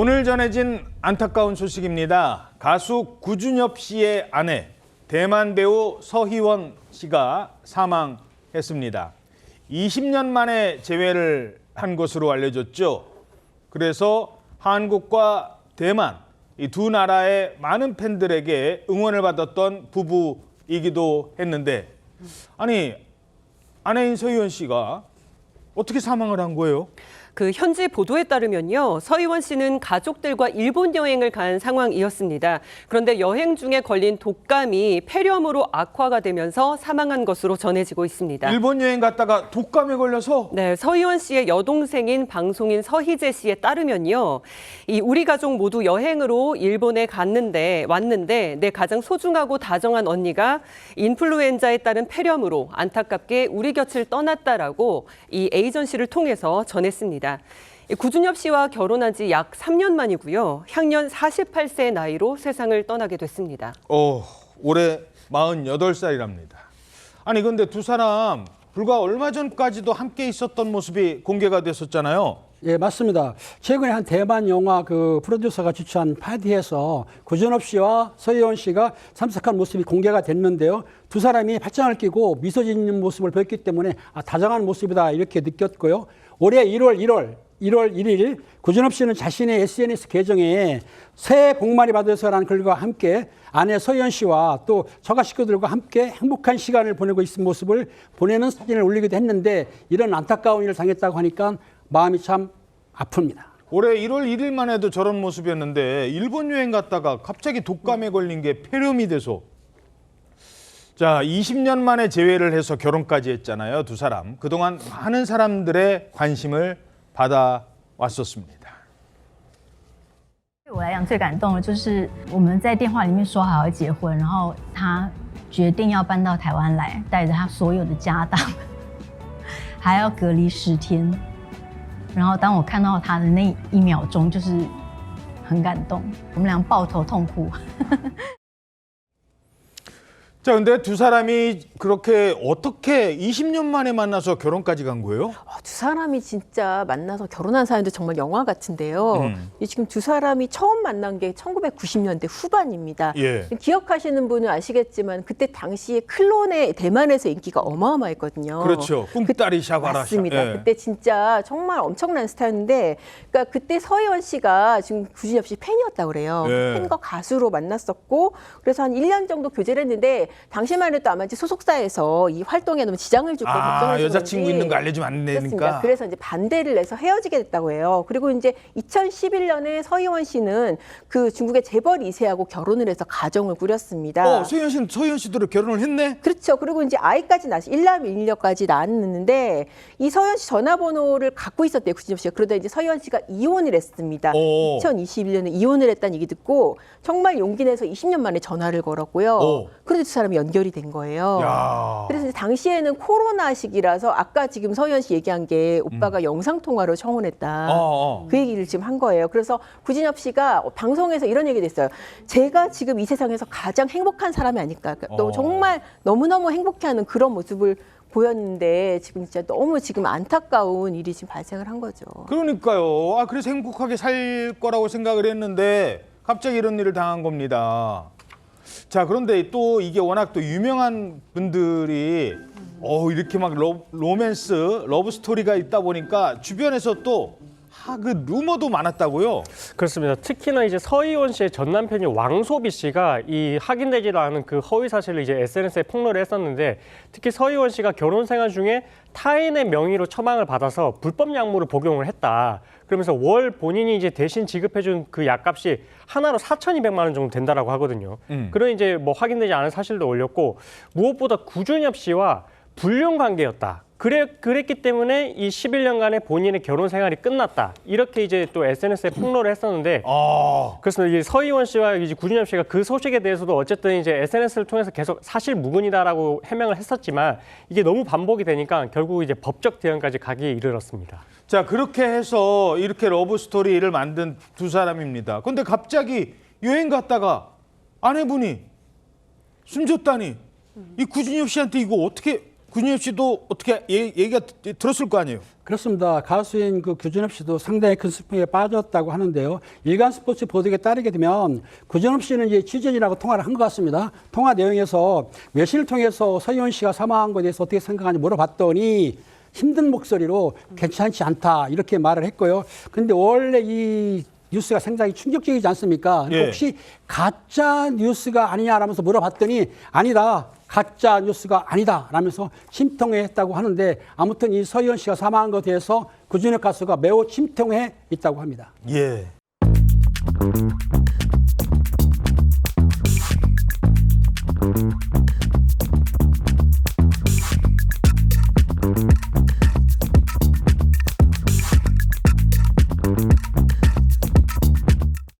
오늘 전해진 안타까운 소식입니다. 가수 구준엽 씨의 아내, 대만 배우 서희원 씨가 사망했습니다. 20년 만에 재회를 한 것으로 알려졌죠. 그래서 한국과 대만, 이 두 나라의 많은 팬들에게 응원을 받았던 부부이기도 했는데, 아니, 아내인 서희원 씨가 어떻게 사망을 한 거예요? 그 현지 보도에 따르면요, 서희원 씨는 가족들과 일본 여행을 간 상황이었습니다. 그런데 여행 중에 걸린 독감이 폐렴으로 악화가 되면서 사망한 것으로 전해지고 있습니다. 일본 여행 갔다가 독감에 걸려서? 네, 서희원 씨의 여동생인 방송인 서희재 씨에 따르면요, 우리 가족 모두 여행으로 일본에 왔는데 내 가장 소중하고 다정한 언니가 인플루엔자에 따른 폐렴으로 안타깝게 우리 곁을 떠났다라고 이 에이전시를 통해서 전했습니다. 구준엽 씨와 결혼한 지 약 3년 만이고요. 향년 48세의 나이로 세상을 떠나게 됐습니다. 올해 48살이랍니다. 아니 근데 두 사람 불과 얼마 전까지도 함께 있었던 모습이 공개가 됐었잖아요. 예, 맞습니다. 최근에 한 대만 영화 그 프로듀서가 주최한 파티에서 구준엽 씨와 서희원 씨가 참석한 모습이 공개가 됐는데요. 두 사람이 팔짱을 끼고 미소 짓는 모습을 보였기 때문에 다정한 모습이다 이렇게 느꼈고요. 올해 1월 1일 구준엽 씨는 자신의 SNS 계정에 새해 복 많이 받으세요라는 글과 함께 아내 서희원 씨와 또 처가 식구들과 함께 행복한 시간을 보내고 있는 모습을 보내는 사진을 올리기도 했는데 이런 안타까운 일을 당했다고 하니까 마음이 참 아픕니다. 올해 1월 1일만 해도 저런 모습이었는데 일본 여행 갔다가 갑자기 독감에 걸린 게 폐렴이 돼서, 자, 20년 만에 재회를 해서 결혼까지 했잖아요, 두 사람. 그동안 많은 사람들의 관심을 받아왔었습니다. 对我来讲最感动的就是我们在电话里面说好要结婚，然后他决定要搬到台湾来，带着他所有的家当，还要隔离10天。然后当我看到他的那1秒钟，就是很感动，我们俩抱头痛哭。 자, 근데 두 사람이 그렇게 어떻게 20년 만에 만나서 결혼까지 간 거예요? 두 사람이 진짜 만나서 결혼한 사연도 정말 영화 같은데요. 지금 두 사람이 처음 만난 게 1990년대 후반입니다. 예. 기억하시는 분은 아시겠지만 그때 당시에 클론의 대만에서 인기가 어마어마했거든요. 그렇죠. 꿈따리 샤바라. 맞습니다. 예. 그때 진짜 정말 엄청난 스타였는데, 그러니까 그때 서희원 씨가 지금 구준엽 씨 팬이었다고 그래요. 예. 팬과 가수로 만났었고, 그래서 한 1년 정도 교제를 했는데 당시만 해도 아마 이제 소속사에서 이 활동에 너무 지장을 줄까 걱정해서 여자친구 있는 거 알려주면 안 되니까. 그렇습니다. 그래서 이제 반대를 내서 헤어지게 됐다고 해요. 그리고 이제 2011년에 서희원 씨는 그 중국의 재벌 2세하고 결혼을 해서 가정을 꾸렸습니다. 서희원 씨도 결혼을 했네? 그렇죠. 그리고 이제 아이까지 낳았어요. 1남 1녀까지 낳았는데 이 서희원 씨 전화번호를 갖고 있었대요, 구준엽 씨가. 그러다 이제 서희원 씨가 이혼을 했습니다. 2021년에 이혼을 했다는 얘기 듣고 정말 용기 내서 20년 만에 전화를 걸었고요. 그래서 두 사람이 연결이 된 거예요. 야. 그래서 이제 당시에는 코로나 시기라서 아까 지금 서희원 씨 얘기한 게 오빠가 영상통화로 청혼했다. 그 얘기를 지금 한 거예요. 그래서 구준엽 씨가 방송에서 이런 얘기를 했어요. 제가 지금 이 세상에서 가장 행복한 사람이 아닐까. 그러니까 또 정말 너무너무 행복해하는 그런 모습을 보였는데 지금 진짜 너무 지금 안타까운 일이 지금 발생을 한 거죠. 그러니까요. 그래서 행복하게 살 거라고 생각을 했는데 갑자기 이런 일을 당한 겁니다. 자, 그런데 또 이게 워낙 또 유명한 분들이 이렇게 막 로맨스, 러브 스토리가 있다 보니까 주변에서 또 그 루머도 많았다고요? 그렇습니다. 특히나 이제 서희원 씨의 전 남편이 왕소비 씨가 이 확인되지도 않은 그 허위 사실을 이제 SNS에 폭로를 했었는데, 특히 서희원 씨가 결혼 생활 중에 타인의 명의로 처방을 받아서 불법 약물을 복용을 했다. 그러면서 월 본인이 이제 대신 지급해준 그 약값이 하나로 4,200만 원 정도 된다라고 하거든요. 그런 이제 뭐 확인되지 않은 사실도 올렸고, 무엇보다 구준엽 씨와 불륜 관계였다. 그랬기 때문에 이 11년간의 본인의 결혼 생활이 끝났다. 이렇게 이제 또 SNS에 폭로를 했었는데, 그렇습니다. 이 서희원 씨와 이제 구준엽 씨가 그 소식에 대해서도 어쨌든 이제 SNS를 통해서 계속 사실 무근이다라고 해명을 했었지만 이게 너무 반복이 되니까 결국 이제 법적 대응까지 가기에 이르렀습니다. 자, 그렇게 해서 이렇게 러브 스토리를 만든 두 사람입니다. 근데 갑자기 여행 갔다가 아내분이 숨졌다니, 이 구준엽 씨한테 이거 어떻게 구준엽 씨도 어떻게 얘기가 들었을 거 아니에요? 그렇습니다. 가수인 그 구준엽 씨도 상당히 큰 슬픔에 빠졌다고 하는데요. 일간 스포츠 보도에 따르게 되면 구준엽 씨는 이제 취재진하고 통화를 한 것 같습니다. 통화 내용에서 외신을 통해서 서희원 씨가 사망한 것에 대해서 어떻게 생각하는지 물어봤더니 힘든 목소리로 괜찮지 않다 이렇게 말을 했고요. 근데 원래 이 뉴스가 상당히 충격적이지 않습니까? 예. 혹시 가짜 뉴스가 아니냐라면서 물어봤더니 아니다. 가짜 뉴스가 아니다 라면서 침통해 했다고 하는데 아무튼 이 서희원 씨가 사망한 것에 대해서 구준엽 가수가 매우 침통해 있다고 합니다. 예.